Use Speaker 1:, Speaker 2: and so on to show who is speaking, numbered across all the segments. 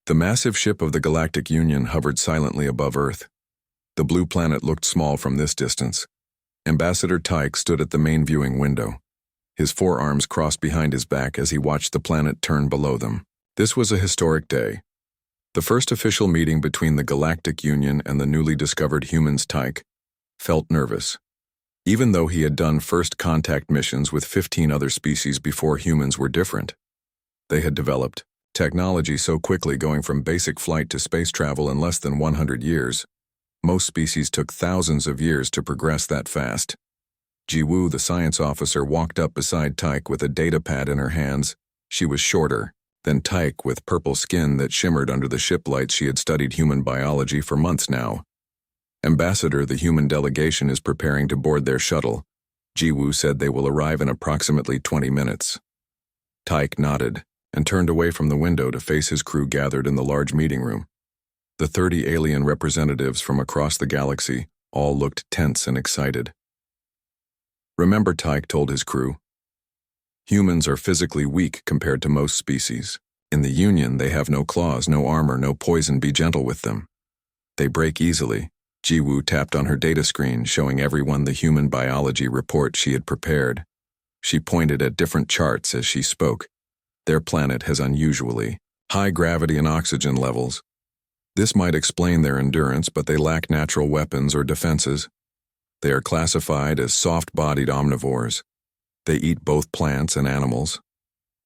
Speaker 1: The massive ship of the Galactic Union hovered silently above Earth. The blue planet looked small from this distance. Ambassador Tyke stood at the main viewing window. His forearms crossed behind his back as he watched the planet turn below them. This was a historic day. The first official meeting between the Galactic Union and the newly discovered humans. Tyke felt nervous. Even though he had done first contact missions with 15 other species before humans were different. They had developed technology so quickly, going from basic flight to space travel in less than 100 years. Most species took thousands of years to progress that fast. Jiwoo, the science officer, walked up beside Tyke with a data pad in her hands. She was shorter than Tyke, with purple skin that shimmered under the ship lights. She had studied human biology for months now. Ambassador, the human delegation is preparing to board their shuttle. Jiwoo said they will arrive in approximately 20 minutes. Tyke nodded and turned away from the window to face his crew gathered in the large meeting room. The 30 alien representatives from across the galaxy all looked tense and excited. Remember, Tyke told his crew, humans are physically weak compared to most species. In the Union, they have no claws, no armor, no poison. Be gentle with them. They break easily. Jiwoo tapped on her data screen, showing everyone the human biology report she had prepared. She pointed at different charts as she spoke. Their planet has unusually high gravity and oxygen levels. This might explain their endurance, but they lack natural weapons or defenses. They are classified as soft-bodied omnivores. They eat both plants and animals.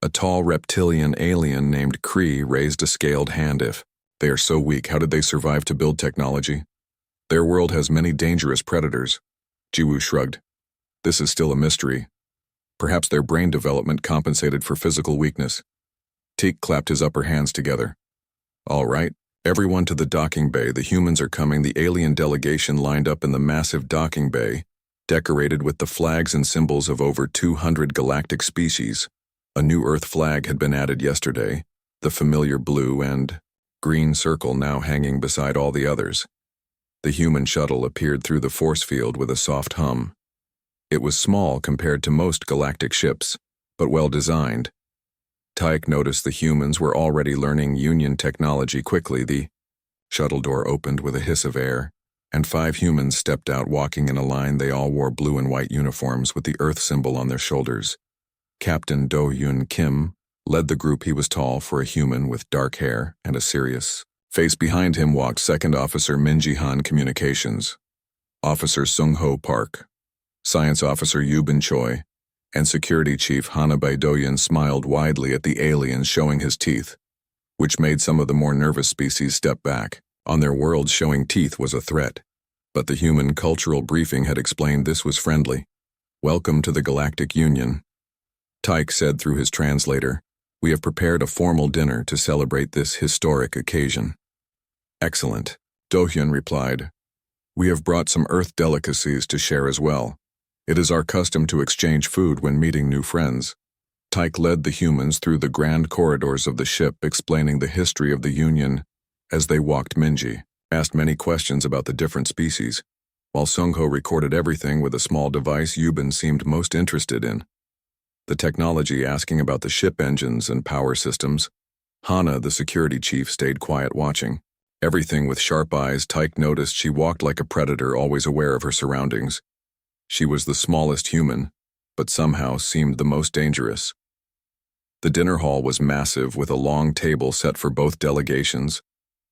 Speaker 1: A tall reptilian alien named Kree raised a scaled hand. If they are so weak, how did they survive to build technology? Their world has many dangerous predators. Jiwoo shrugged. This is still a mystery. Perhaps their brain development compensated for physical weakness. Teak clapped his upper hands together. All right, everyone to the docking bay. The humans are coming. The alien delegation lined up in the massive docking bay, decorated with the flags and symbols of over 200 galactic species. A new Earth flag had been added yesterday, the familiar blue and green circle now hanging beside all the others. The human shuttle appeared through the force field with a soft hum. It was small compared to most galactic ships, but well designed. Tyke noticed the humans were already learning Union technology quickly. The shuttle door opened with a hiss of air, and 5 humans stepped out, walking in a line. They all wore blue and white uniforms with the Earth symbol on their shoulders. Captain Do-Hyun Kim led the group. He was tall for a human with dark hair and a serious face. Behind him walked Second Officer Min Ji-han, Communications, Officer Sung-ho Park, Science Officer Yoo Bin Choi, and Security Chief Hana Baidoyan smiled widely at the aliens, showing his teeth, which made some of the more nervous species step back. On their world, showing teeth was a threat, but the human cultural briefing had explained this was friendly. Welcome to the Galactic Union, Tyke said through his translator. We have prepared a formal dinner to celebrate this historic occasion. Excellent, Do-Hyun replied. We have brought some Earth delicacies to share as well. It is our custom to exchange food when meeting new friends. Tyke led the humans through the grand corridors of the ship, explaining the history of the Union. As they walked, Minji asked many questions about the different species, while Sung-ho recorded everything with a small device Yubin seemed most interested in. The technology, asking about the ship engines and power systems. Hana, the security chief, stayed quiet, watching everything with sharp eyes. Tyke noticed she walked like a predator, always aware of her surroundings. She was the smallest human, but somehow seemed the most dangerous. The dinner hall was massive, with a long table set for both delegations.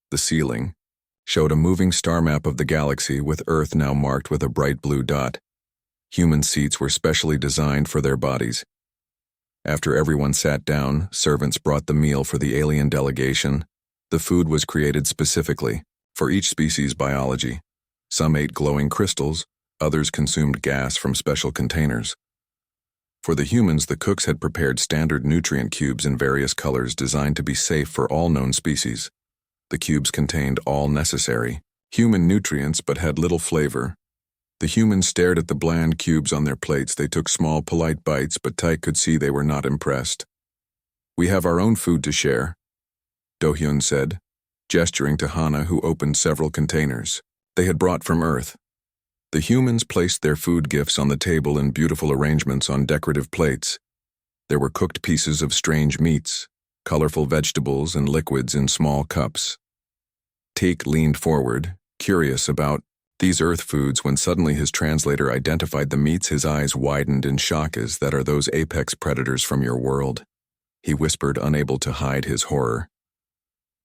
Speaker 1: The ceiling showed a moving star map of the galaxy, with Earth now marked with a bright blue dot. Human seats were specially designed for their bodies. After everyone sat down, servants brought the meal for the alien delegation. The food was created specifically for each species' biology. Some ate glowing crystals, others consumed gas from special containers. For the humans, the cooks had prepared standard nutrient cubes in various colors designed to be safe for all known species. The cubes contained all necessary human nutrients but had little flavor. The humans stared at the bland cubes on their plates. They took small, polite bites, but Tyke could see they were not impressed. We have our own food to share, Do-Hyun said, gesturing to Hana, who opened several containers they had brought from Earth. The humans placed their food gifts on the table in beautiful arrangements on decorative plates. There were cooked pieces of strange meats, colorful vegetables and liquids in small cups. Teak leaned forward, curious about these earth foods when suddenly his translator identified the meats. His eyes widened in shock. As that are those apex predators from your world? He whispered, unable to hide his horror.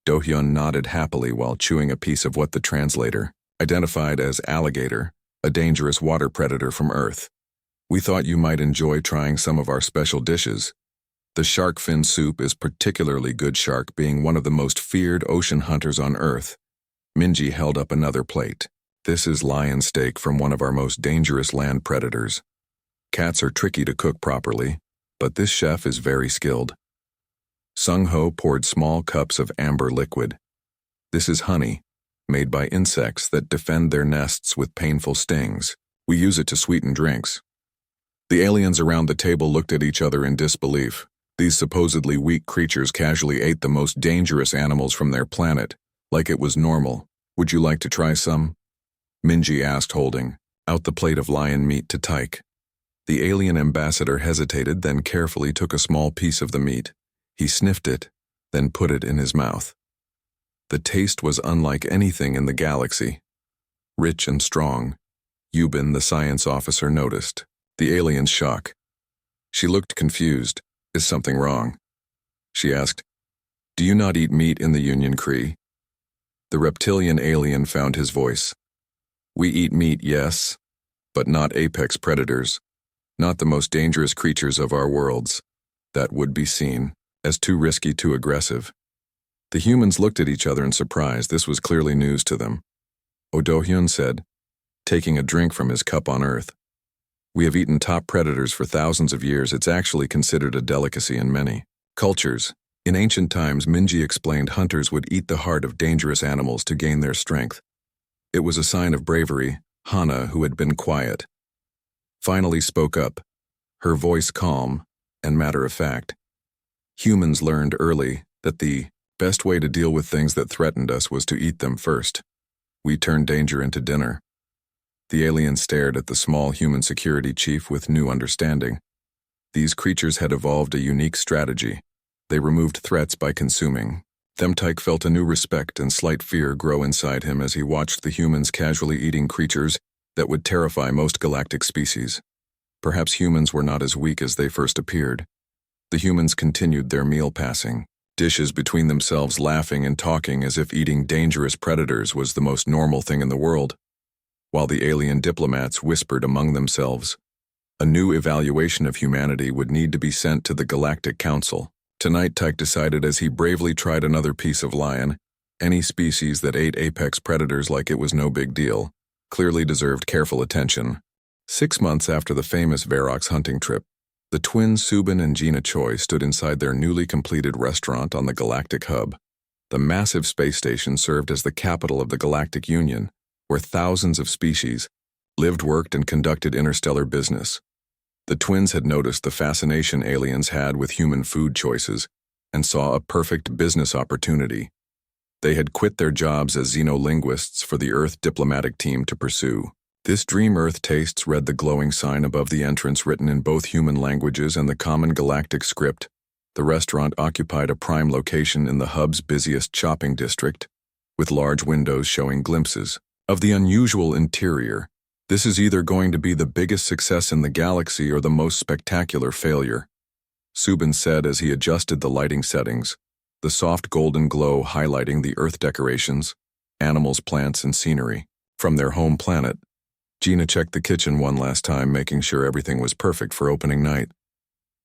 Speaker 1: Do-hyun nodded happily while chewing a piece of what the translator identified as alligator, a dangerous water predator from Earth. We thought you might enjoy trying some of our special dishes. The shark fin soup is particularly good, shark being one of the most feared ocean hunters on Earth. Minji held up another plate. This is lion steak from one of our most dangerous land predators. Cats are tricky to cook properly, but this chef is very skilled. Sung-ho poured small cups of amber liquid. This is honey, made by insects that defend their nests with painful stings. We use it to sweeten drinks. The aliens around the table looked at each other in disbelief. These supposedly weak creatures casually ate the most dangerous animals from their planet, like it was normal. Would you like to try some? Minji asked, holding out the plate of lion meat to Taik. The alien ambassador hesitated, then carefully took a small piece of the meat. He sniffed it, then put it in his mouth. The taste was unlike anything in the galaxy. Rich and strong. Yubin, the science officer, noticed the alien's shock. She looked confused. Is something wrong? She asked. Do you not eat meat in the Union Cree? The reptilian alien found his voice. We eat meat, yes, but not apex predators, not the most dangerous creatures of our worlds. That would be seen as too risky, too aggressive. The humans looked at each other in surprise. This was clearly news to them. Do-hyun said, taking a drink from his cup on Earth. We have eaten top predators for thousands of years. It's actually considered a delicacy in many cultures. In ancient times, Minji explained, hunters would eat the heart of dangerous animals to gain their strength. It was a sign of bravery. Hana, who had been quiet, finally spoke up, her voice calm and matter-of-fact. Humans learned early that the best way to deal with things that threatened us was to eat them first. We turned danger into dinner. The alien stared at the small human security chief with new understanding. These creatures had evolved a unique strategy. They removed threats by consuming them. Taik felt a new respect and slight fear grow inside him as he watched the humans casually eating creatures that would terrify most galactic species. Perhaps humans were not as weak as they first appeared. The humans continued their meal, passing dishes between themselves, laughing and talking as if eating dangerous predators was the most normal thing in the world, while the alien diplomats whispered among themselves. A new evaluation of humanity would need to be sent to the Galactic Council. Tonight, Taik decided as he bravely tried another piece of lion. Any species that ate apex predators like it was no big deal clearly deserved careful attention. 6 months after the famous Varrox hunting trip, the twins Subin and Gina Choi stood inside their newly completed restaurant on the Galactic Hub. The massive space station served as the capital of the Galactic Union, where thousands of species lived, worked, and conducted interstellar business. The twins had noticed the fascination aliens had with human food choices and saw a perfect business opportunity. They had quit their jobs as xenolinguists for the Earth diplomatic team to pursue. This dream Earth tastes, read the glowing sign above the entrance, written in both human languages and the common galactic script. The restaurant occupied a prime location in the hub's busiest shopping district, with large windows showing glimpses of the unusual interior. This is either going to be the biggest success in the galaxy or the most spectacular failure, Subin said as he adjusted the lighting settings, the soft golden glow highlighting the Earth decorations, animals, plants, and scenery from their home planet. Gina checked the kitchen one last time, making sure everything was perfect for opening night.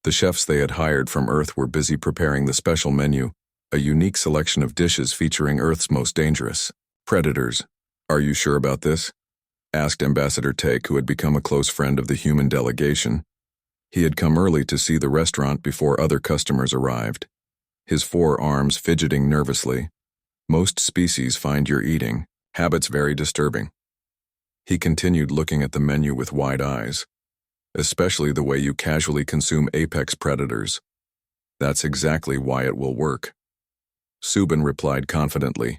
Speaker 1: The chefs they had hired from Earth were busy preparing the special menu, a unique selection of dishes featuring Earth's most dangerous predators. Are you sure about this? Asked Ambassador Taik, who had become a close friend of the human delegation. He had come early to see the restaurant before other customers arrived, his forearms fidgeting nervously. Most species find your eating habits very disturbing. He continued, looking at the menu with wide eyes. Especially the way you casually consume apex predators. That's exactly why it will work. Subin replied confidently.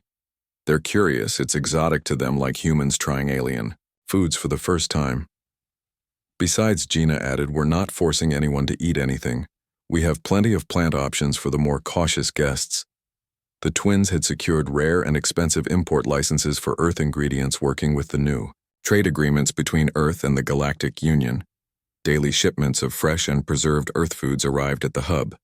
Speaker 1: They're curious, it's exotic to them, like humans trying alien foods for the first time. Besides, Gina added, we're not forcing anyone to eat anything. We have plenty of plant options for the more cautious guests. The twins had secured rare and expensive import licenses for Earth ingredients working with the new trade agreements between Earth and the Galactic Union. Daily shipments of fresh and preserved Earth foods arrived at the hub.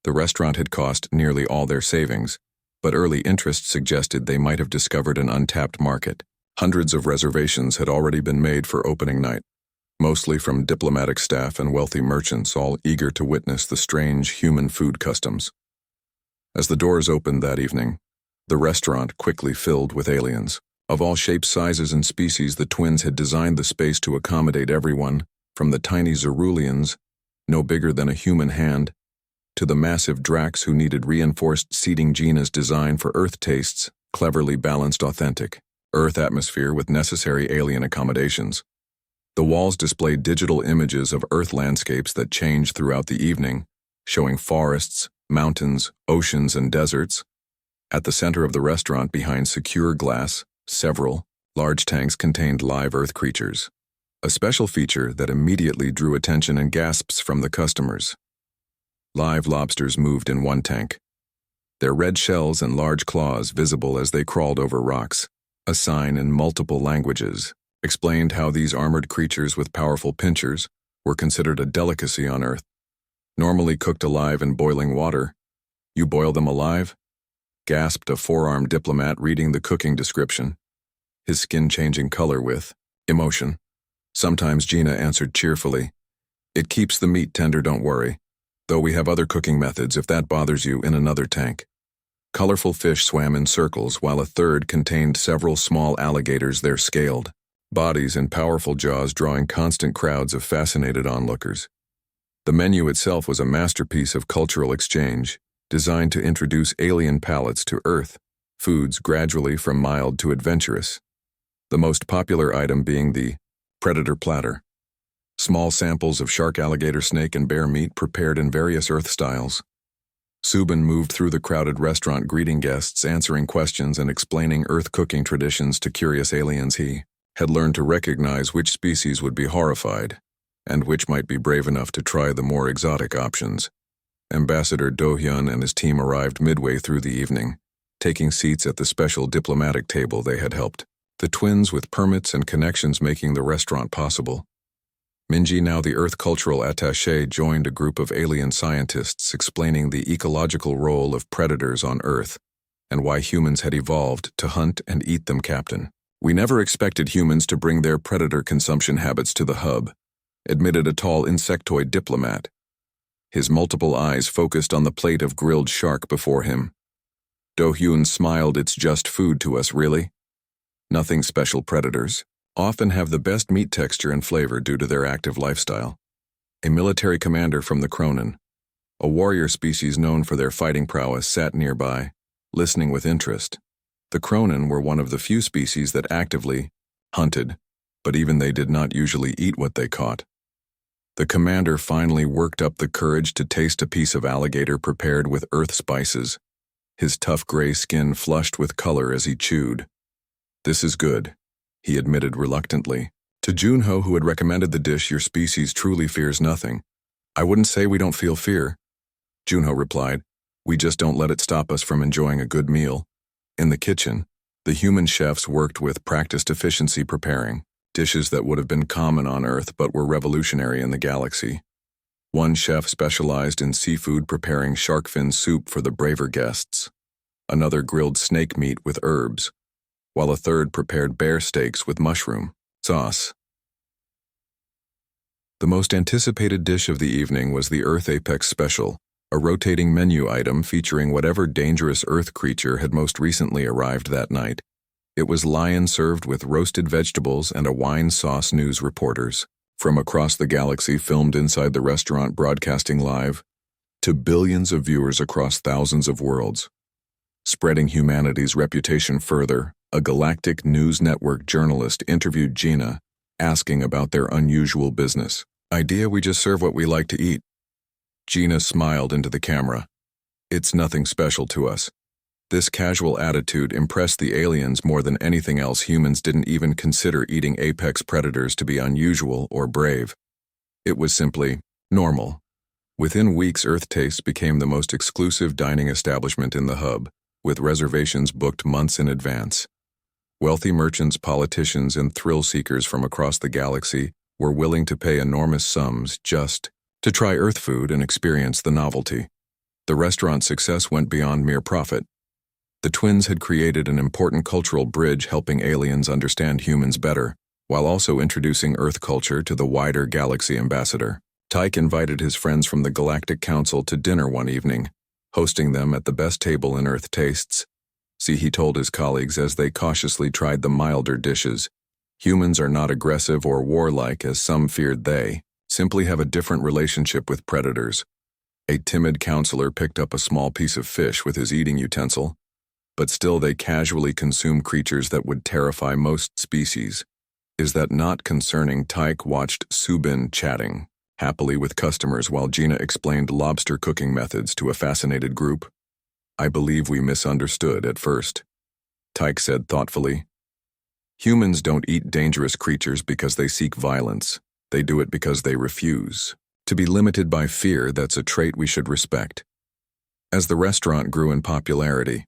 Speaker 1: The restaurant had cost nearly all their savings, but early interest suggested they might have discovered an untapped market. Hundreds of reservations had already been made for opening night, mostly from diplomatic staff and wealthy merchants, all eager to witness the strange human food customs. As the doors opened that evening, the restaurant quickly filled with aliens. Of all shapes, sizes, and species, the twins had designed the space to accommodate everyone, from the tiny Zeruleans, no bigger than a human hand, to the massive Dracs who needed reinforced seating. Gina's design for Earth tastes, cleverly balanced authentic Earth atmosphere with necessary alien accommodations. The walls displayed digital images of Earth landscapes that changed throughout the evening, showing forests, mountains, oceans, and deserts. At the center of the restaurant, behind secure glass, several large tanks contained live Earth creatures, a special feature that immediately drew attention and gasps from the customers. Live lobsters moved in one tank, their red shells and large claws visible as they crawled over rocks. A sign in multiple languages explained how these armored creatures with powerful pincers were considered a delicacy on Earth. Normally cooked alive in boiling water. You boil them alive? Gasped a four-armed diplomat reading the cooking description, his skin changing color with emotion. Sometimes Gina answered cheerfully, "It keeps the meat tender, don't worry. Though we have other cooking methods if that bothers you," in another tank. Colorful fish swam in circles, while a third contained several small alligators, their scaled bodies and powerful jaws drawing constant crowds of fascinated onlookers. The menu itself was a masterpiece of cultural exchange, designed to introduce alien palates to Earth, foods gradually from mild to adventurous. The most popular item being the predator platter. Small samples of shark, alligator, snake, and bear meat prepared in various Earth styles. Subin moved through the crowded restaurant greeting guests, answering questions and explaining Earth cooking traditions to curious aliens. He had learned to recognize which species would be horrified, and which might be brave enough to try the more exotic options. Ambassador Do-hyun and his team arrived midway through the evening, taking seats at the special diplomatic table they had helped. The twins with permits and connections making the restaurant possible. Minji, now the Earth cultural attaché, joined a group of alien scientists explaining the ecological role of predators on Earth and why humans had evolved to hunt and eat them. Captain, we never expected humans to bring their predator consumption habits to the hub, admitted a tall insectoid diplomat, his multiple eyes focused on the plate of grilled shark before him. Do-hyun smiled. It's just food to us, really. Nothing special. Predators often have the best meat texture and flavor due to their active lifestyle. A military commander from the Cronin, a warrior species known for their fighting prowess, sat nearby, listening with interest. The Cronin were one of the few species that actively hunted, but even they did not usually eat what they caught. The commander finally worked up the courage to taste a piece of alligator prepared with Earth spices, his tough gray skin flushed with color as he chewed. "This is good," he admitted reluctantly. To Junho, who had recommended the dish, "Your species truly fears nothing." "I wouldn't say we don't feel fear," Junho replied. "We just don't let it stop us from enjoying a good meal." In the kitchen, the human chefs worked with practiced efficiency, preparing dishes that would have been common on Earth but were revolutionary in the galaxy. One chef specialized in seafood, preparing shark fin soup for the braver guests. Another grilled snake meat with herbs, while a third prepared bear steaks with mushroom sauce. The most anticipated dish of the evening was the Earth Apex Special, a rotating menu item featuring whatever dangerous Earth creature had most recently arrived that night. It was lion served with roasted vegetables and a wine sauce. News reporters from across the galaxy filmed inside the restaurant, broadcasting live to billions of viewers across thousands of worlds. Spreading humanity's reputation further, a galactic news network journalist interviewed Gina, asking about their unusual business idea. "We just serve what we like to eat." Gina smiled into the camera. "It's nothing special to us." This casual attitude impressed the aliens more than anything else. Humans didn't even consider eating apex predators to be unusual or brave. It was simply normal. Within weeks, Earth Tastes became the most exclusive dining establishment in the hub, with reservations booked months in advance. Wealthy merchants, politicians, and thrill-seekers from across the galaxy were willing to pay enormous sums just to try Earth food and experience the novelty. The restaurant's success went beyond mere profit. The twins had created an important cultural bridge, helping aliens understand humans better, while also introducing Earth culture to the wider galaxy. Ambassador Tyke invited his friends from the Galactic Council to dinner one evening, hosting them at the best table in Earth Tastes. See, he told his colleagues as they cautiously tried the milder dishes. Humans are not aggressive or warlike as some feared. They simply have a different relationship with predators. A timid counselor picked up a small piece of fish with his eating utensil, but still they casually consume creatures that would terrify most species. Is that not concerning? Tyke watched Subin chatting happily with customers while Gina explained lobster cooking methods to a fascinated group. I believe we misunderstood at first, Tyke said thoughtfully. Humans don't eat dangerous creatures because they seek violence. They do it because they refuse to be limited by fear. That's a trait we should respect. As the restaurant grew in popularity,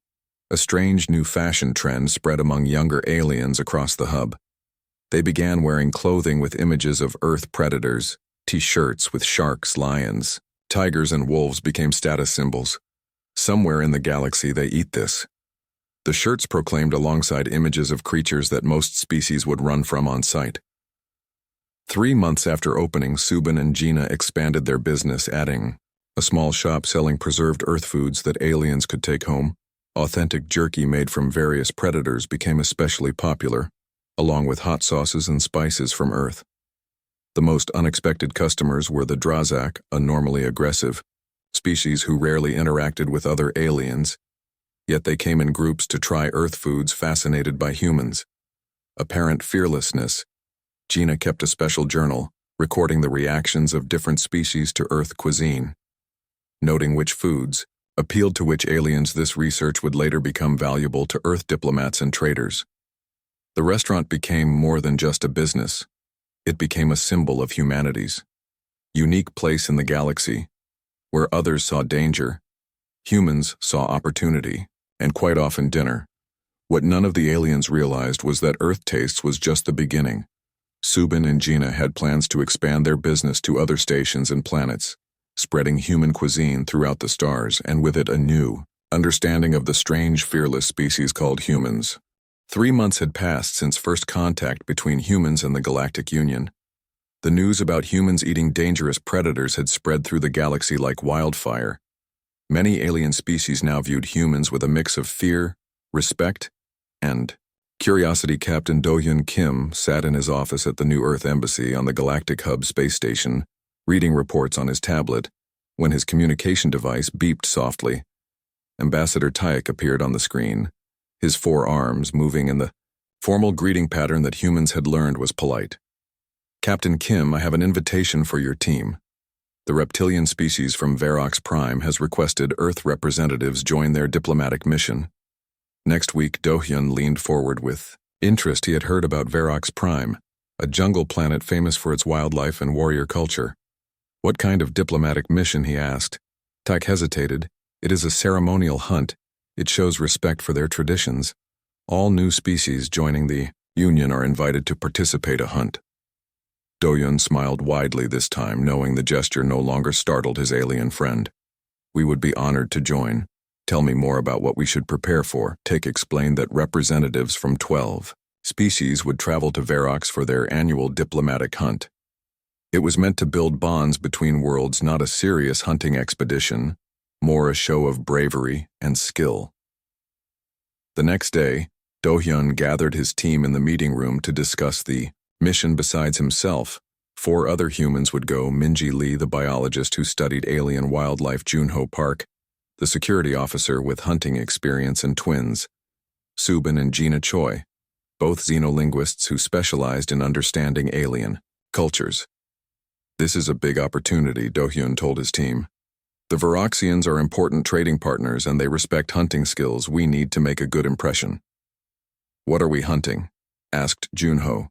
Speaker 1: a strange new fashion trend spread among younger aliens across the hub. They began wearing clothing with images of Earth predators. T-shirts with sharks, lions, tigers, and wolves became status symbols. Somewhere in the galaxy they eat this. The shirts proclaimed alongside images of creatures that most species would run from on sight. 3 months after opening, Subin and Gina expanded their business, adding a small shop selling preserved Earth foods that aliens could take home. Authentic jerky made from various predators became especially popular, along with hot sauces and spices from Earth. The most unexpected customers were the Drazak, a normally aggressive species who rarely interacted with other aliens, yet they came in groups to try Earth foods, fascinated by humans. Apparent fearlessness. Gina kept a special journal, recording the reactions of different species to Earth cuisine, noting which foods appealed to which aliens. This research would later become valuable to Earth diplomats and traders. The restaurant became more than just a business. It became a symbol of humanity's unique place in the galaxy. Where others saw danger, humans saw opportunity, and quite often dinner. What none of the aliens realized was that Earth Tastes was just the beginning. Subin and Gina had plans to expand their business to other stations and planets, spreading human cuisine throughout the stars, and with it a new understanding of the strange, fearless species called humans. 3 months had passed since first contact between humans and the Galactic Union. The news about humans eating dangerous predators had spread through the galaxy like wildfire. Many alien species now viewed humans with a mix of fear, respect, and curiosity. Captain Do-hyun Kim sat in his office at the New Earth Embassy on the Galactic Hub space station, reading reports on his tablet, when his communication device beeped softly. Ambassador Tyke appeared on the screen, his 4 arms moving in the formal greeting pattern that humans had learned was polite. Captain Kim, I have an invitation for your team. The reptilian species from Verox Prime has requested Earth representatives join their diplomatic mission. Next week, Do-hyun leaned forward with interest. He had heard about Verox Prime, a jungle planet famous for its wildlife and warrior culture. What kind of diplomatic mission, he asked. Tyke hesitated. It is a ceremonial hunt. It shows respect for their traditions. All new species joining the Union are invited to participate a hunt. Do-hyun smiled widely this time, knowing the gesture no longer startled his alien friend. We would be honored to join. Tell me more about what we should prepare for. Tyke explained that representatives from 12 species would travel to Verox for their annual diplomatic hunt. It was meant to build bonds between worlds, not a serious hunting expedition, more a show of bravery and skill. The next day, Do-hyun gathered his team in the meeting room to discuss the mission. Besides himself, 4 other humans would go: Minji Lee, the biologist who studied alien wildlife; Junho Park, the security officer with hunting experience; and twins, Subin and Gina Choi, both xenolinguists who specialized in understanding alien cultures. This is a big opportunity, Do-hyun told his team. The Veroxians are important trading partners and they respect hunting skills. We need to make a good impression. What are we hunting? Asked Junho,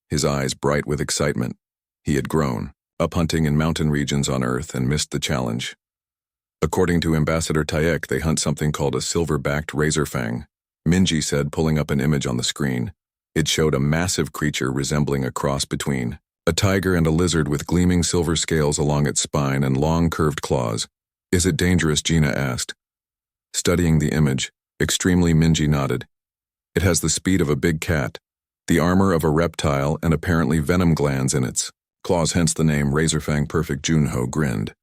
Speaker 1: his eyes bright with excitement. He had grown up hunting in mountain regions on Earth and missed the challenge. According to Ambassador Tayek, they hunt something called a silver-backed razorfang. Minji said, pulling up an image on the screen. It showed a massive creature resembling a cross between a tiger and a lizard with gleaming silver scales along its spine and long curved claws. Is it dangerous? Gina asked. Studying the image, extremely, Minji nodded. It has the speed of a big cat, the armor of a reptile, and apparently venom glands in its claws, hence the name Razorfang. Perfect. Junho grinned.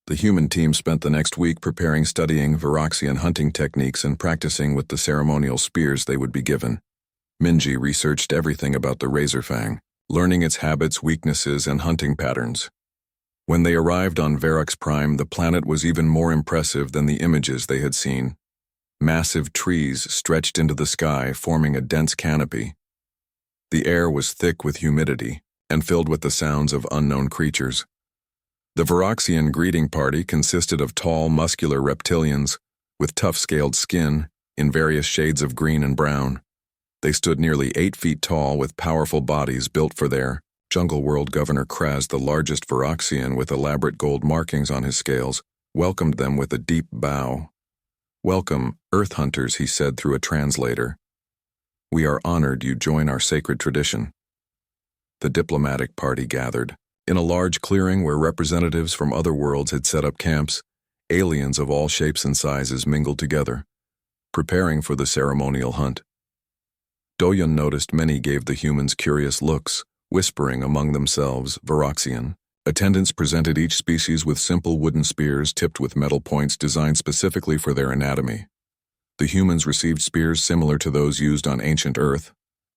Speaker 1: The human team spent the next week preparing, studying Viraxian hunting techniques and practicing with the ceremonial spears they would be given. Minji researched everything about the Razorfang, learning its habits, weaknesses, and hunting patterns. When they arrived on Varrox Prime, the planet was even more impressive than the images they had seen. Massive trees stretched into the sky, forming a dense canopy. The air was thick with humidity and filled with the sounds of unknown creatures. The Varroxian greeting party consisted of tall, muscular reptilians with tough scaled skin in various shades of green and brown. They stood nearly 8 feet tall with powerful bodies built for their Jungle World. Governor Kraz, the largest Varroxian with elaborate gold markings on his scales, welcomed them with a deep bow. Welcome, Earth Hunters, he said through a translator. We are honored you join our sacred tradition. The diplomatic party gathered. In a large clearing where representatives from other worlds had set up camps, aliens of all shapes and sizes mingled together, preparing for the ceremonial hunt. Doyun noticed many gave the humans curious looks, whispering among themselves, Varroxian. Attendants presented each species with simple wooden spears tipped with metal points designed specifically for their anatomy. The humans received spears similar to those used on ancient Earth.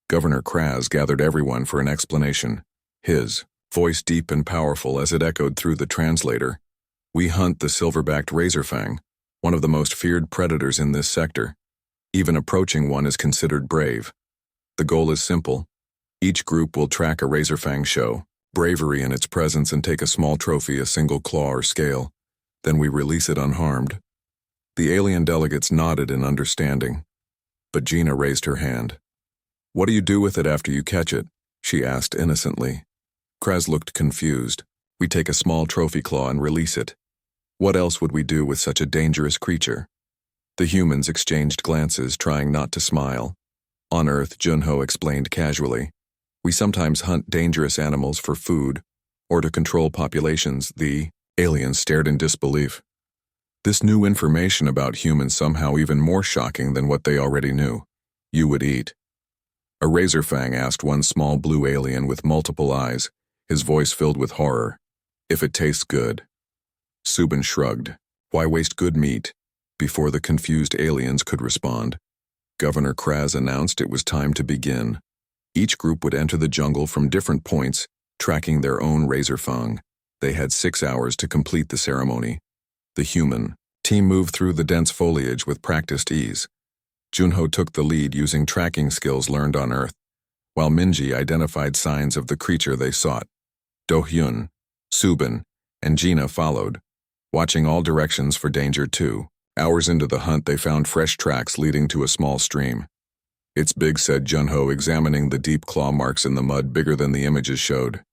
Speaker 1: Governor Kraz gathered everyone for an explanation, his voice deep and powerful as it echoed through the translator. We hunt the silverbacked razorfang, one of the most feared predators in this sector. Even approaching one is considered brave. The goal is simple. Each group will track a razorfang show, bravery in its presence, and take a small trophy, a single claw or scale. Then we release it unharmed. The alien delegates nodded in understanding. But Gina raised her hand. What do you do with it after you catch it? She asked innocently. Kraz looked confused. We take a small trophy claw and release it. What else would we do with such a dangerous creature? The humans exchanged glances, trying not to smile. On Earth, Junho explained casually, we sometimes hunt dangerous animals for food or to control populations. The aliens stared in disbelief. This new information about humans somehow even more shocking than what they already knew. You would eat. A razorfang asked one small blue alien with multiple eyes, his voice filled with horror. If it tastes good. Subin shrugged. Why waste good meat? Before the confused aliens could respond, Governor Kraz announced it was time to begin. Each group would enter the jungle from different points, tracking their own razorfang. They had 6 hours to complete the ceremony. The human team moved through the dense foliage with practiced ease. Junho took the lead using tracking skills learned on Earth, while Minji identified signs of the creature they sought. Do-hyun, Subin, and Gina followed, watching all directions for danger too. Hours into the hunt, they found fresh tracks leading to a small stream. It's big, said Junho, examining the deep claw marks in the mud, bigger than the images showed.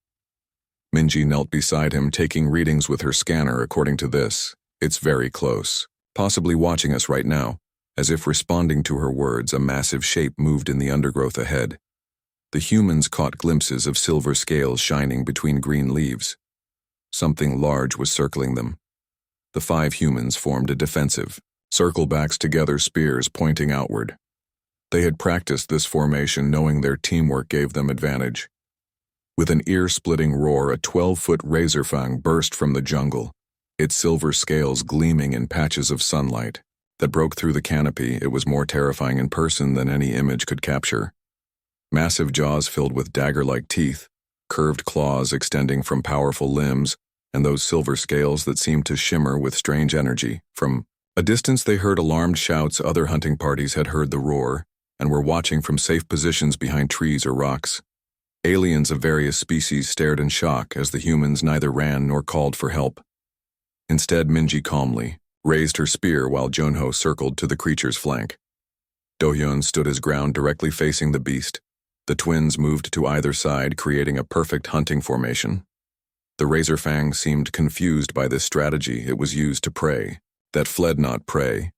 Speaker 1: Minji knelt beside him, taking readings with her scanner. According to this, it's very close, possibly watching us right now. As if responding to her words, a massive shape moved in the undergrowth ahead. The humans caught glimpses of silver scales shining between green leaves. Something large was circling them. The 5 humans formed a defensive circle, backs together, spears pointing outward. They had practiced this formation, knowing their teamwork gave them advantage. With an ear-splitting roar, a 12-foot razorfang burst from the jungle, its silver scales gleaming in patches of sunlight that broke through the canopy. It was more terrifying in person than any image could capture. Massive jaws filled with dagger-like teeth, curved claws extending from powerful limbs, and those silver scales that seemed to shimmer with strange energy. From a distance they heard alarmed shouts. Other hunting parties had heard the roar and were watching from safe positions behind trees or rocks. Aliens of various species stared in shock as the humans neither ran nor called for help. Instead, Minji calmly raised her spear while Junho circled to the creature's flank. Do-hyun stood his ground directly facing the beast. The twins moved to either side, creating a perfect hunting formation. The razor fang seemed confused by this strategy. It was used to prey, that fled not prey,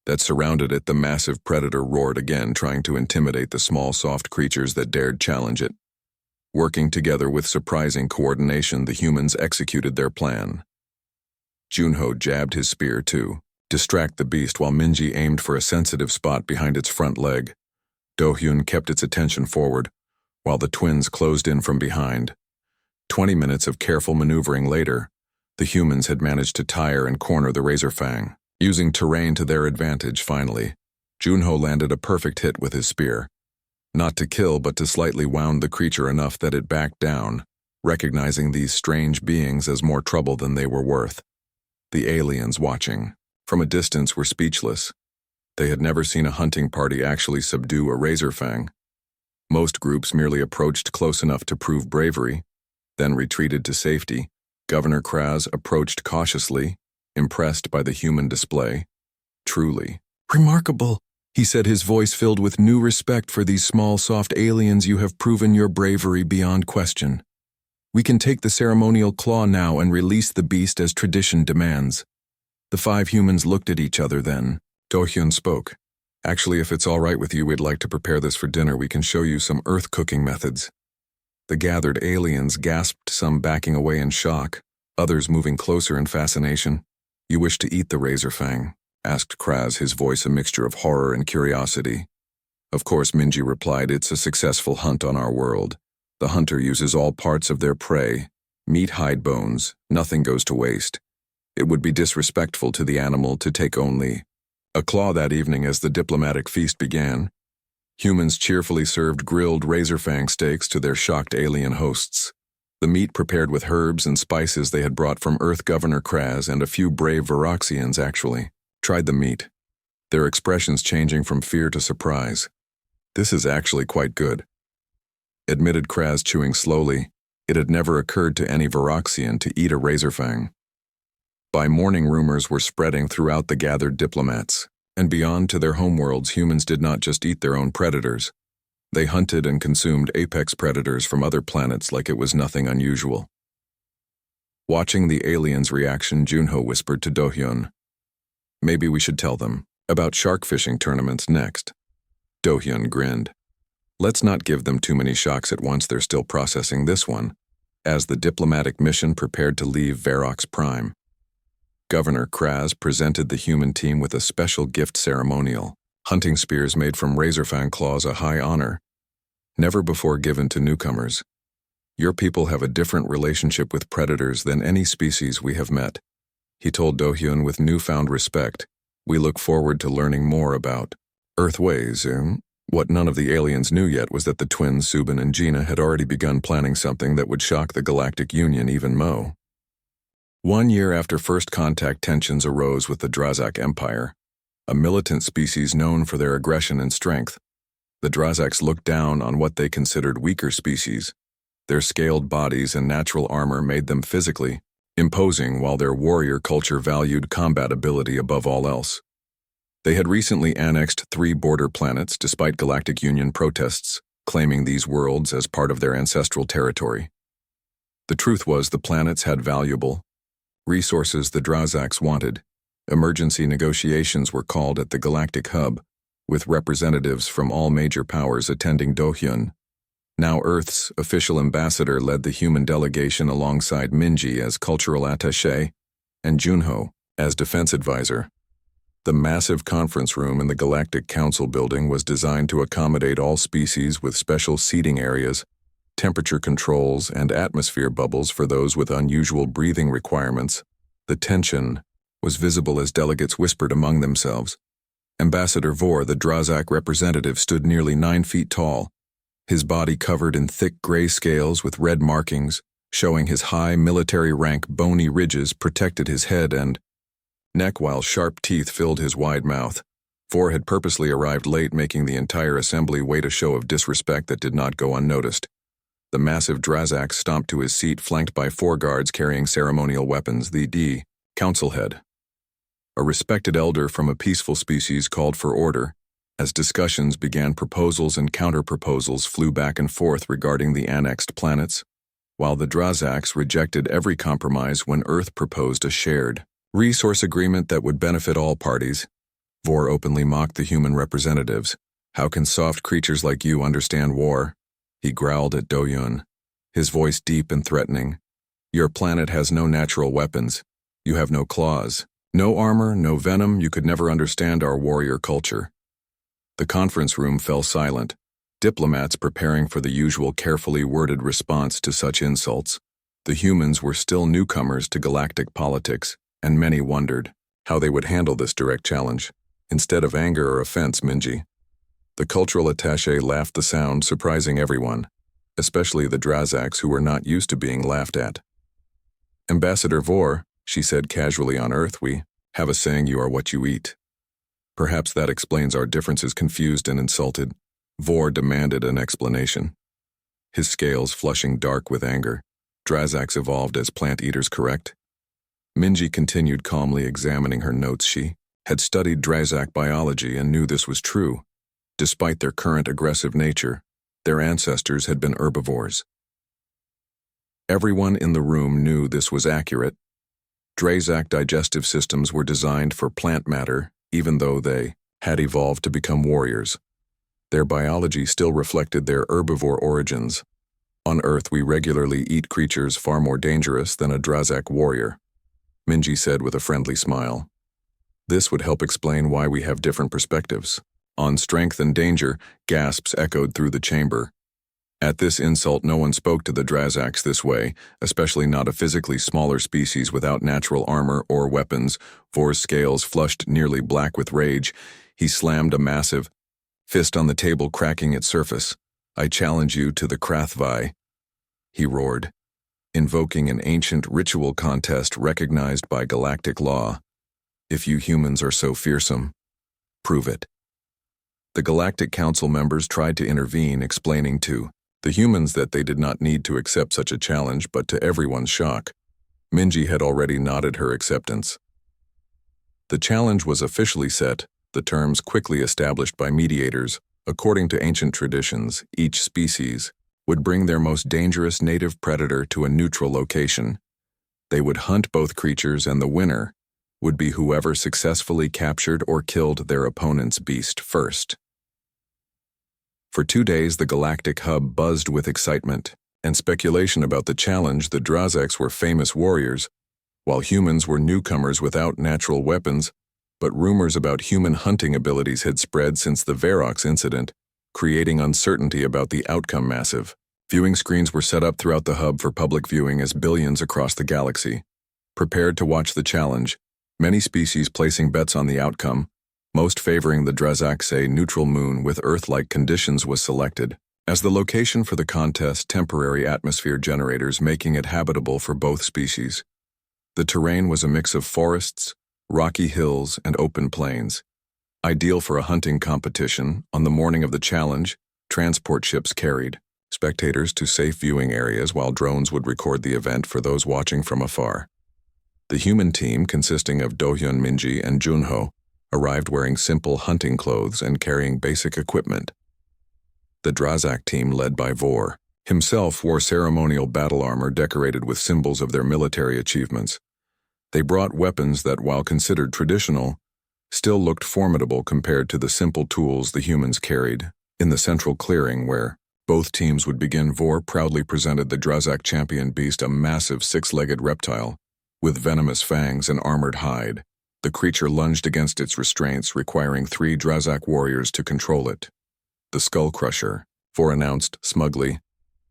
Speaker 1: that surrounded it. The massive predator roared again, trying to intimidate the small, soft creatures that dared challenge it. Working together with surprising coordination, the humans executed their plan. Junho jabbed his spear to distract the beast while Minji aimed for a sensitive spot behind its front leg. Do-hyun kept its attention forward, while the twins closed in from behind. 20 minutes of careful maneuvering later, the humans had managed to tire and corner the razor fang. Using terrain to their advantage, finally, Junho landed a perfect hit with his spear. Not to kill, but to slightly wound the creature enough that it backed down, recognizing these strange beings as more trouble than they were worth. The aliens watching from a distance were speechless. They had never seen a hunting party actually subdue a razor fang. Most groups merely approached close enough to prove bravery, then retreated to safety. Governor Kraz approached cautiously, impressed by the human display. Truly remarkable, he said, his voice filled with new respect for these small, soft aliens. You have proven your bravery beyond question. We can take the ceremonial claw now and release the beast as tradition demands. The 5 humans looked at each other then. Do-hyun spoke. Actually, if it's all right with you, we'd like to prepare this for dinner. We can show you some earth cooking methods. The gathered aliens gasped, some backing away in shock, others moving closer in fascination. You wish to eat the razor fang? Asked Kraz, his voice a mixture of horror and curiosity. Of course, Minji replied, it's a successful hunt on our world. The hunter uses all parts of their prey, meat, hide, bones, nothing goes to waste. It would be disrespectful to the animal to take only a claw. That evening, as the diplomatic feast began, humans cheerfully served grilled razor fang steaks to their shocked alien hosts. The meat, prepared with herbs and spices they had brought from Earth, Governor Kraz and a few brave Varaxians actually tried the meat, their expressions changing from fear to surprise. This is actually quite good, admitted Kraz, chewing slowly. It had never occurred to any Varaxian to eat a razor fang. By morning, rumors were spreading throughout the gathered diplomats, and beyond to their homeworlds. Humans did not just eat their own predators. They hunted and consumed apex predators from other planets like it was nothing unusual. Watching the aliens' reaction, Junho whispered to Do-hyun, maybe we should tell them about shark fishing tournaments next. Do-hyun grinned. Let's not give them too many shocks at once. They're still processing this one, as the diplomatic mission prepared to leave Varrox Prime. Governor Kraz presented the human team with a special gift ceremonial, hunting spears made from razorfang claws, a high honor, never before given to newcomers. Your people have a different relationship with predators than any species we have met, he told Do-hyun with newfound respect. We look forward to learning more about Earth ways. What none of the aliens knew yet was that the twins, Subin and Gina, had already begun planning something that would shock the Galactic Union, even Mo. 1 year after first contact, tensions arose with the Drazak Empire, a militant species known for their aggression and strength. The Drazaks looked down on what they considered weaker species. Their scaled bodies and natural armor made them physically imposing, while their warrior culture valued combat ability above all else. They had recently annexed 3 border planets despite Galactic Union protests, claiming these worlds as part of their ancestral territory. The truth was, the planets had valuable resources the Drazaks wanted. Emergency negotiations were called at the Galactic Hub, with representatives from all major powers attending. Do-hyun, now Earth's official ambassador, led the human delegation alongside Minji as cultural attaché and Junho as defense advisor. The massive conference room in the Galactic Council building was designed to accommodate all species, with special seating areas, temperature controls, and atmosphere bubbles for those with unusual breathing requirements. The tension was visible as delegates whispered among themselves. Ambassador Vor, the Drazak representative, stood nearly 9 feet tall, his body covered in thick gray scales with red markings, showing his high military rank. Bony ridges protected his head and neck, while sharp teeth filled his wide mouth. Vor had purposely arrived late, making the entire assembly wait, a show of disrespect that did not go unnoticed. The massive Drazak stomped to his seat, flanked by 4 guards carrying ceremonial weapons. The council head, a respected elder from a peaceful species, called for order. As discussions began, proposals and counter-proposals flew back and forth regarding the annexed planets. while the Drazaks rejected every compromise when Earth proposed a shared resource agreement that would benefit all parties. Vor openly mocked the human representatives. "How can soft creatures like you understand war?" He growled at Do-Yun, his voice deep and threatening. "Your planet has no natural weapons. You have no claws, no armor, no venom. You could never understand our warrior culture." The conference room fell silent, diplomats preparing for the usual carefully worded response to such insults. The humans were still newcomers to galactic politics, and many wondered how they would handle this direct challenge. Instead of anger or offense, Minji. The cultural attaché laughed the sound, surprising everyone, especially the Drazaks who were not used to being laughed at. "Ambassador Vor," she said casually, "on Earth we have a saying, you are what you eat. Perhaps that explains our differences." Confused and insulted, Vor demanded an explanation, his scales flushing dark with anger. "Drazaks evolved as plant eaters, correct?" Minji continued calmly examining her notes. She had studied Drazak biology and knew this was true. Despite their current aggressive nature, their ancestors had been herbivores. Everyone in the room knew this was accurate. Drazak digestive systems were designed for plant matter, even though they had evolved to become warriors. Their biology still reflected their herbivore origins. "On Earth, we regularly eat creatures far more dangerous than a Drazak warrior," Minji said with a friendly smile. "This would help explain why we have different perspectives on strength and danger." Gasps echoed through the chamber. At this insult, no one spoke to the Drazaks this way, especially not a physically smaller species without natural armor or weapons. Vor's scales flushed nearly black with rage. He slammed a massive fist on the table, cracking its surface. "I challenge you to the Krathvi," he roared, invoking an ancient ritual contest recognized by galactic law. "If you humans are so fearsome, prove it." The Galactic Council members tried to intervene, explaining to the humans that they did not need to accept such a challenge, but to everyone's shock, Minji had already nodded her acceptance. The challenge was officially set, the terms quickly established by mediators. According to ancient traditions, each species would bring their most dangerous native predator to a neutral location. They would hunt both creatures, and the winner would be whoever successfully captured or killed their opponent's beast first. For 2 days, the galactic hub buzzed with excitement and speculation about the challenge. The Drazaks were famous warriors, while humans were newcomers without natural weapons, but rumors about human hunting abilities had spread since the Verox incident, creating uncertainty about the outcome. Massive viewing screens were set up throughout the hub for public viewing as billions across the galaxy prepared to watch the challenge, many species placing bets on the outcome. Most favoring the Drazaks. A neutral moon with Earth-like conditions was selected as the location for the contest, temporary atmosphere generators making it habitable for both species. The terrain was a mix of forests, rocky hills, and open plains, ideal for a hunting competition. On the morning of the challenge, transport ships carried spectators to safe viewing areas, while drones would record the event for those watching from afar. The human team, consisting of Do-Hyun, Minji, and Junho, arrived wearing simple hunting clothes and carrying basic equipment. The Drazak team, led by Vor himself, wore ceremonial battle armor decorated with symbols of their military achievements. They brought weapons that, while considered traditional, still looked formidable compared to the simple tools the humans carried. In the central clearing where both teams would begin, Vor proudly presented the Drazak champion beast, a massive 6-legged reptile with venomous fangs and armored hide. The creature lunged against its restraints, requiring 3 Drazak warriors to control it. "The Skull Crusher," Vor announced smugly.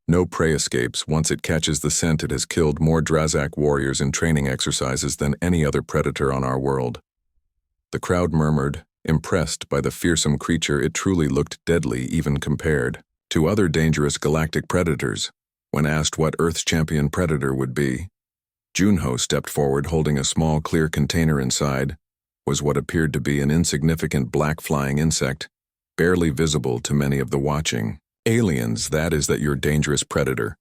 Speaker 1: "No prey escapes. Once it catches the scent, it has killed more Drazak warriors in training exercises than any other predator on our world." The crowd murmured, impressed by the fearsome creature. It truly looked deadly, even compared to other dangerous galactic predators. When asked what Earth's champion predator would be, Junho stepped forward, holding a small clear container. Inside was what appeared to be an insignificant black flying insect, barely visible to many of the watching. "Aliens, that is your dangerous predator."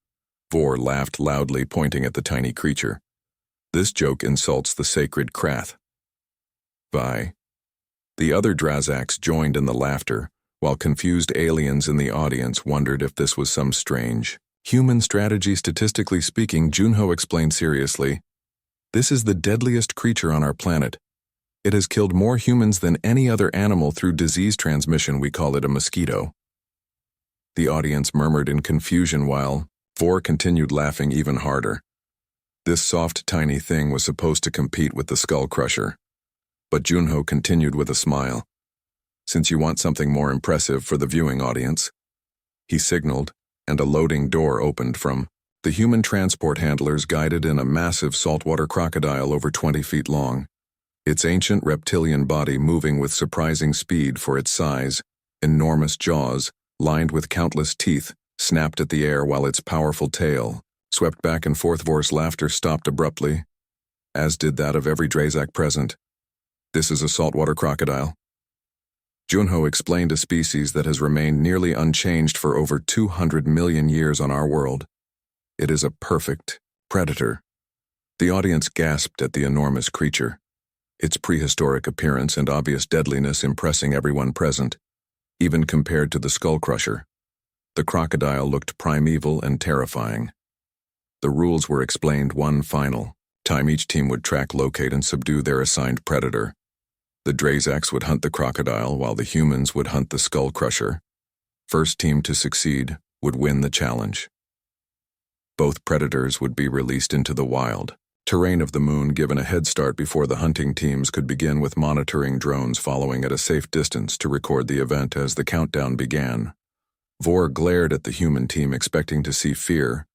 Speaker 1: Vor laughed loudly, pointing at the tiny creature. "This joke insults the sacred Krath." Vi. The other Drazaks joined in the laughter, while confused aliens in the audience wondered if this was some strange Human strategy statistically speaking, Junho explained seriously. This is the deadliest creature on our planet. It has killed more humans than any other animal through disease transmission. We call it a mosquito. The audience murmured in confusion while Vor continued laughing even harder. This soft, tiny thing was supposed to compete with the skull crusher. But Junho continued with a smile. Since you want something more impressive for the viewing audience, he signaled, and a loading door opened from the human transport handlers guided in a massive saltwater crocodile over 20 feet long. Its ancient reptilian body moving with surprising speed for its size, enormous jaws, lined with countless teeth, snapped at the air while its powerful tail swept back and forth. Vor's laughter stopped abruptly, as did that of every Drazak present. This is a saltwater crocodile. Junho explained a species that has remained nearly unchanged for over 200 million years on our world. It is a perfect predator. The audience gasped at the enormous creature, its prehistoric appearance and obvious deadliness impressing everyone present. Even compared to the skull crusher, the crocodile looked primeval and terrifying. The rules were explained one final time. Each team would track, locate, and subdue their assigned predator. The Drazaks would hunt the crocodile while the humans would hunt the skull crusher. First team to succeed would win the challenge. Both predators would be released into the wild terrain of the moon, given a head start before the hunting teams could begin, with monitoring drones following at a safe distance to record the event as the countdown began. Vor glared at the human team, expecting to see fear.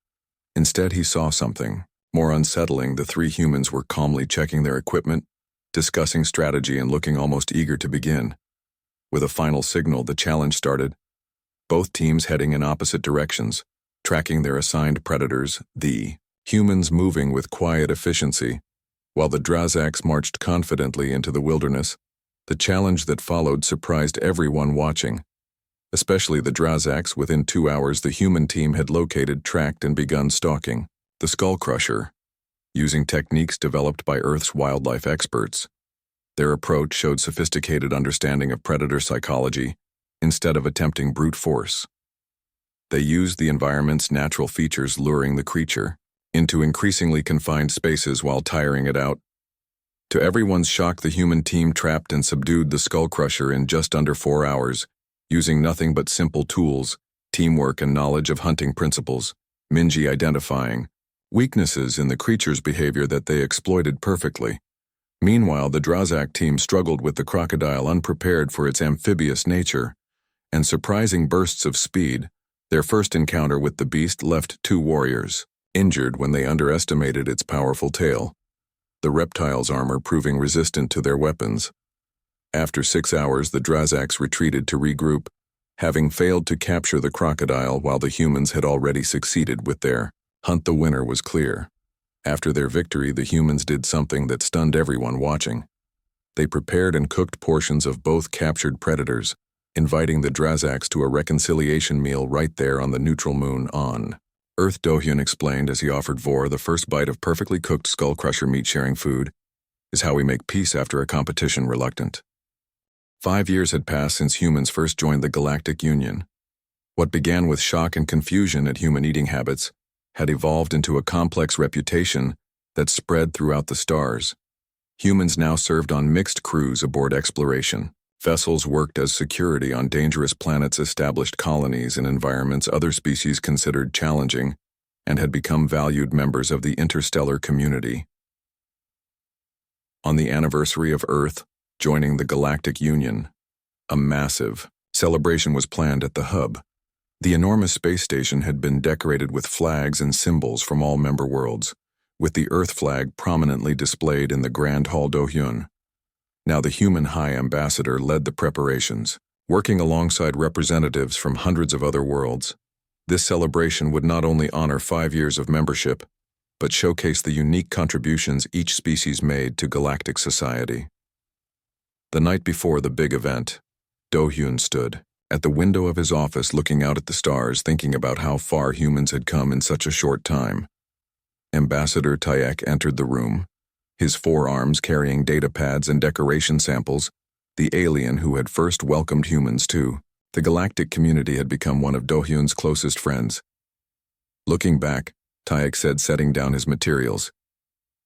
Speaker 1: Instead, he saw something more unsettling. The three humans were calmly checking their equipment, discussing strategy, and looking almost eager to begin. With a final signal, the challenge started. Both teams heading in opposite directions, tracking their assigned predators, the humans moving with quiet efficiency, while the Drazaks marched confidently into the wilderness. The challenge that followed surprised everyone watching, especially the Drazaks. Within 2 hours, the human team had located, tracked, and begun stalking the skull crusher, using techniques developed by Earth's wildlife experts. Their approach showed sophisticated understanding of predator psychology instead of attempting brute force. They used the environment's natural features, luring the creature into increasingly confined spaces while tiring it out. To everyone's shock, the human team trapped and subdued the skull crusher in just under 4 hours, using nothing but simple tools, teamwork, and knowledge of hunting principles, Minji identifying weaknesses in the creature's behavior that they exploited perfectly. Meanwhile, the Drazak team struggled with the crocodile, unprepared for its amphibious nature and surprising bursts of speed. Their first encounter with the beast left 2 warriors injured when they underestimated its powerful tail, the reptile's armor proving resistant to their weapons. After 6 hours, the Drazaks retreated to regroup, having failed to capture the crocodile while the humans had already succeeded with their hunt. The winner was clear. After their victory, the humans did something that stunned everyone watching. They prepared and cooked portions of both captured predators, inviting the Drazaks to a reconciliation meal right there on the neutral moon on Earth. Dohyun explained as he offered Vor the first bite of perfectly cooked skull crusher meat. Sharing food is how we make peace after a competition. Reluctant. 5 years had passed since humans first joined the Galactic Union. What began with shock and confusion at human eating habits had evolved into a complex reputation that spread throughout the stars. Humans now served on mixed crews aboard exploration vessels, worked as security on dangerous planets, established colonies in environments other species considered challenging, and had become valued members of the interstellar community. On the anniversary of Earth joining the Galactic Union, a massive celebration was planned at the hub. The enormous space station had been decorated with flags and symbols from all member worlds, with the Earth flag prominently displayed in the Grand Hall. Dohyun, now the human High Ambassador, led the preparations, working alongside representatives from hundreds of other worlds. This celebration would not only honor 5 years of membership, but showcase the unique contributions each species made to galactic society. The night before the big event, Dohyun stood at the window of his office looking out at the stars, thinking about how far humans had come in such a short time. Ambassador Taek entered the room, his forearms carrying data pads and decoration samples. The alien who had first welcomed humans to the galactic community had become one of Dohyun's closest friends. Looking back, Tayak said, setting down his materials,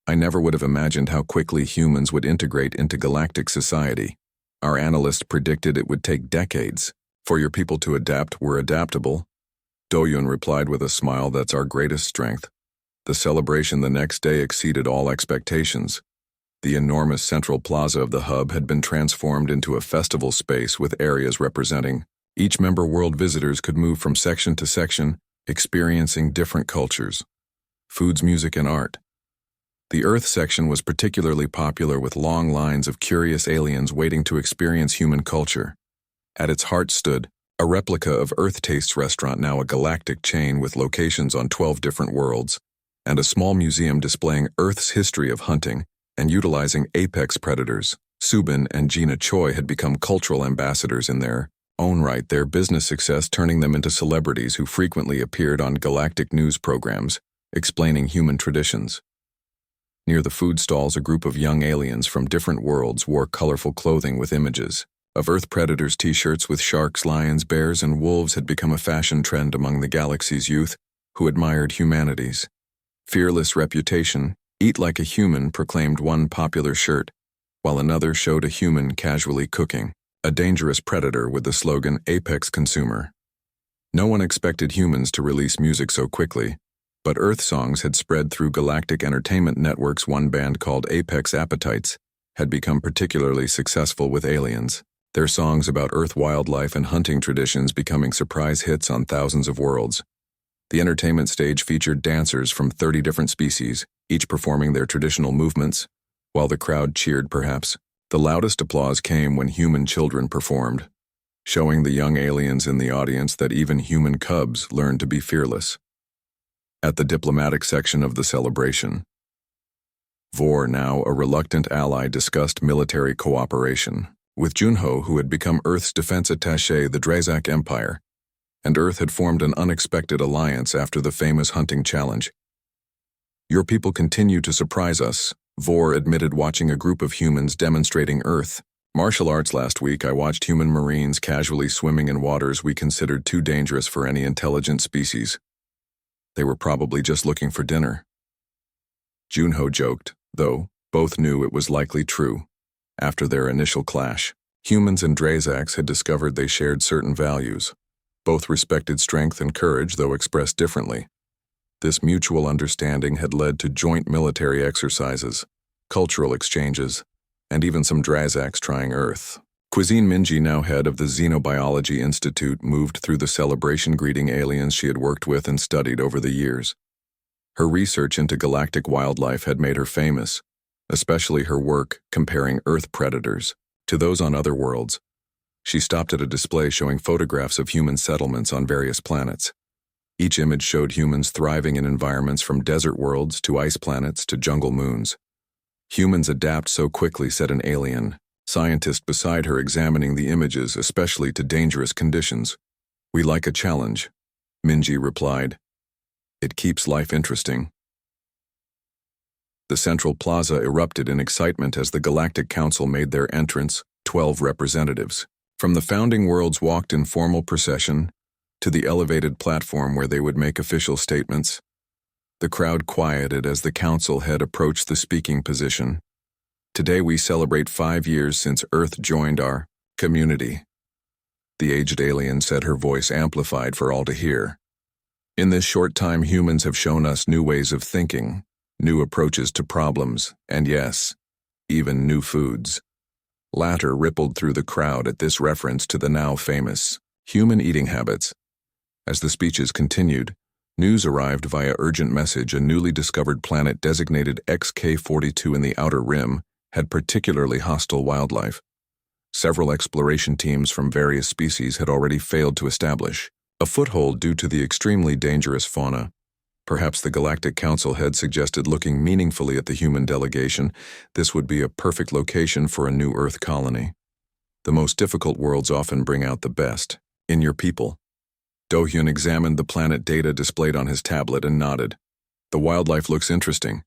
Speaker 1: I never would have imagined how quickly humans would integrate into galactic society. Our analysts predicted it would take decades. For your people to adapt, we're adaptable. Doyun replied with a smile, that's our greatest strength. The celebration the next day exceeded all expectations. The enormous central plaza of the hub had been transformed into a festival space with areas representing each member world. Visitors could move from section to section, experiencing different cultures, foods, music, and art. The Earth section was particularly popular, with long lines of curious aliens waiting to experience human culture. At its heart stood a replica of Earth Tastes restaurant, now a galactic chain with locations on 12 different worlds, and a small museum displaying Earth's history of hunting and utilizing apex predators. Subin and Gina Choi had become cultural ambassadors in their own right, their business success turning them into celebrities who frequently appeared on galactic news programs, explaining human traditions. Near the food stalls, a group of young aliens from different worlds wore colorful clothing with images of Earth predators. T-shirts with sharks, lions, bears, and wolves had become a fashion trend among the galaxy's youth, who admired humanity's fearless reputation. Eat like a human, proclaimed one popular shirt, while another showed a human casually cooking a dangerous predator with the slogan Apex Consumer. No one expected humans to release music so quickly, but Earth songs had spread through galactic entertainment networks. One band called Apex Appetites had become particularly successful with aliens, their songs about Earth wildlife and hunting traditions becoming surprise hits on thousands of worlds. The entertainment stage featured dancers from 30 different species, each performing their traditional movements, while the crowd cheered. Perhaps the loudest applause came when human children performed, showing the young aliens in the audience that even human cubs learned to be fearless. At the diplomatic section of the celebration, Vor, now a reluctant ally, discussed military cooperation with Junho, who had become Earth's defense attaché. The Drazak Empire and Earth had formed an unexpected alliance after the famous hunting challenge. Your people continue to surprise us, Vor admitted, watching a group of humans demonstrating Earth martial arts. Last week, I watched human marines casually swimming in waters we considered too dangerous for any intelligent species. They were probably just looking for dinner. Junho joked, though both knew it was likely true. After their initial clash, humans and Drazaks had discovered they shared certain values. Both respected strength and courage, though expressed differently. This mutual understanding had led to joint military exercises, cultural exchanges, and even some Drazaks trying Earth cuisine. Minji, now head of the Xenobiology Institute, moved through the celebration greeting aliens she had worked with and studied over the years. Her research into galactic wildlife had made her famous, especially her work comparing Earth predators to those on other worlds. She stopped at a display showing photographs of human settlements on various planets. Each image showed humans thriving in environments from desert worlds to ice planets to jungle moons. Humans adapt so quickly, said an alien scientist beside her, examining the images, especially to dangerous conditions. We like a challenge, Minji replied. It keeps life interesting. The central plaza erupted in excitement as the Galactic Council made their entrance. 12 representatives from the founding worlds walked in formal procession to the elevated platform where they would make official statements. The crowd quieted as the council head approached the speaking position. Today we celebrate 5 years since Earth joined our community, the aged alien said, her voice amplified for all to hear. In this short time, humans have shown us new ways of thinking, new approaches to problems, and yes, even new foods. Laughter rippled through the crowd at this reference to the now famous human eating habits. As the speeches continued, news arrived via urgent message. A newly discovered planet designated XK42 in the Outer Rim had particularly hostile wildlife. Several exploration teams from various species had already failed to establish a foothold due to the extremely dangerous fauna. Perhaps the Galactic Council had suggested looking meaningfully at the human delegation. This would be a perfect location for a new Earth colony. The most difficult worlds often bring out the best in your people. Do-hyun examined the planet data displayed on his tablet and nodded. The wildlife looks interesting.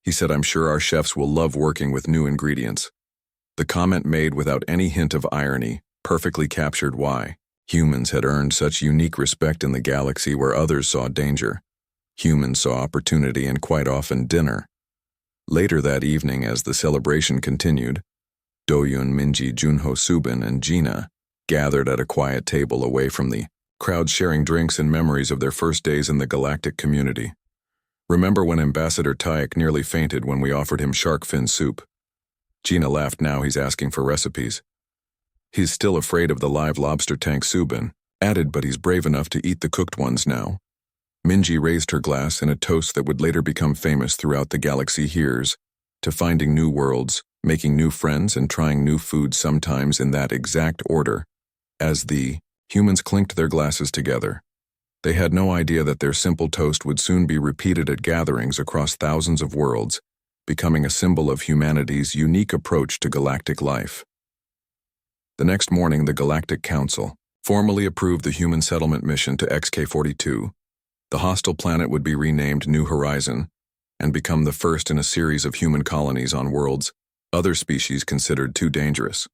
Speaker 1: He said, I'm sure our chefs will love working with new ingredients. The comment, made without any hint of irony, perfectly captured why humans had earned such unique respect in the galaxy where others saw danger. Humans saw opportunity and quite often dinner. Later that evening, as the celebration continued, Doyun, Minji, Junho, Subin, and Gina gathered at a quiet table away from the crowd, sharing drinks and memories of their first days in the galactic community. Remember when Ambassador Taik nearly fainted when we offered him shark fin soup? Gina laughed. Now he's asking for recipes. He's still afraid of the live lobster tank, Subin added, but he's brave enough to eat the cooked ones now. Minji raised her glass in a toast that would later become famous throughout the galaxy. Here's to finding new worlds, making new friends, and trying new foods, sometimes in that exact order. As the humans clinked their glasses together, they had no idea that their simple toast would soon be repeated at gatherings across thousands of worlds, becoming a symbol of humanity's unique approach to galactic life. The next morning, the Galactic Council formally approved the human settlement mission to XK-42. The hostile planet would be renamed New Horizon and become the first in a series of human colonies on worlds other species considered too dangerous.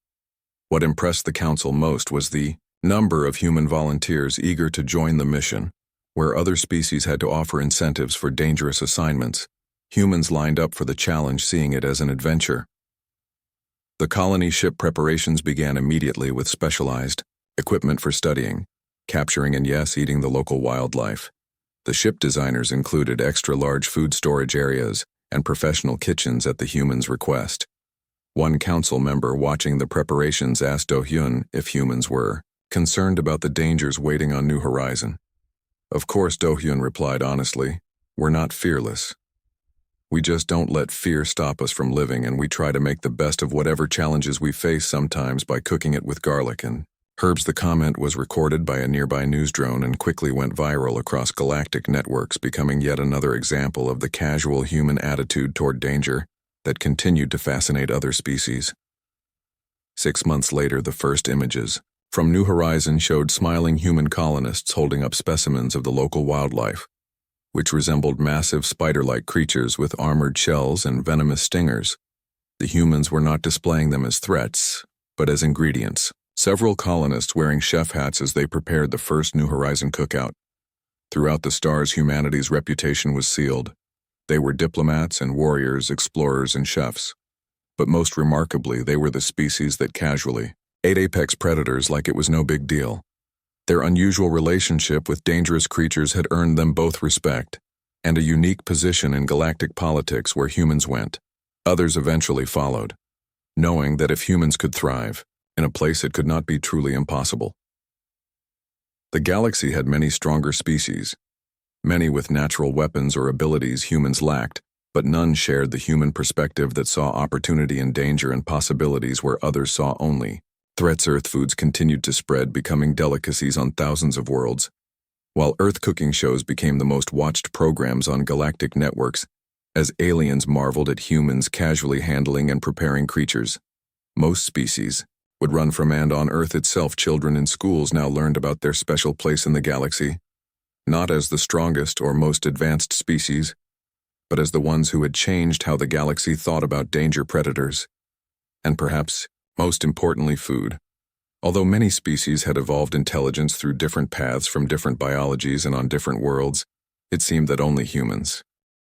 Speaker 1: What impressed the Council most was the number of human volunteers eager to join the mission. Where other species had to offer incentives for dangerous assignments, humans lined up for the challenge, seeing it as an adventure. The colony ship preparations began immediately with specialized equipment for studying, capturing, and yes, eating the local wildlife. The ship designers included extra-large food storage areas and professional kitchens at the humans' request. One council member watching the preparations asked Do-hyun if humans were concerned about the dangers waiting on New Horizon. Of course, Do-hyun replied honestly, "We're not fearless. We just don't let fear stop us from living, and we try to make the best of whatever challenges we face, sometimes by cooking it with garlic and herbs." The comment was recorded by a nearby news drone and quickly went viral across galactic networks, becoming yet another example of the casual human attitude toward danger that continued to fascinate other species. 6 months later, the first images from New Horizon showed smiling human colonists holding up specimens of the local wildlife, which resembled massive spider-like creatures with armored shells and venomous stingers. The humans were not displaying them as threats, but as ingredients. Several colonists wearing chef hats as they prepared the first New Horizon cookout. Throughout the stars, humanity's reputation was sealed. They were diplomats and warriors, explorers and chefs. But most remarkably, they were the species that casually ate apex predators like it was no big deal. Their unusual relationship with dangerous creatures had earned them both respect and a unique position in galactic politics. Where humans went, others eventually followed, knowing that if humans could thrive in a place, it could not be truly impossible. The galaxy had many stronger species, many with natural weapons or abilities humans lacked, but none shared the human perspective that saw opportunity and danger and possibilities where others saw only threats. Earth foods continued to spread, becoming delicacies on thousands of worlds, while Earth cooking shows became the most watched programs on galactic networks as aliens marveled at humans casually handling and preparing creatures most species would run from. And on Earth itself, children in schools now learned about their special place in the galaxy, not as the strongest or most advanced species, but as the ones who had changed how the galaxy thought about danger, predators, and perhaps most importantly, food. Although many species had evolved intelligence through different paths from different biologies and on different worlds, it seemed that only humans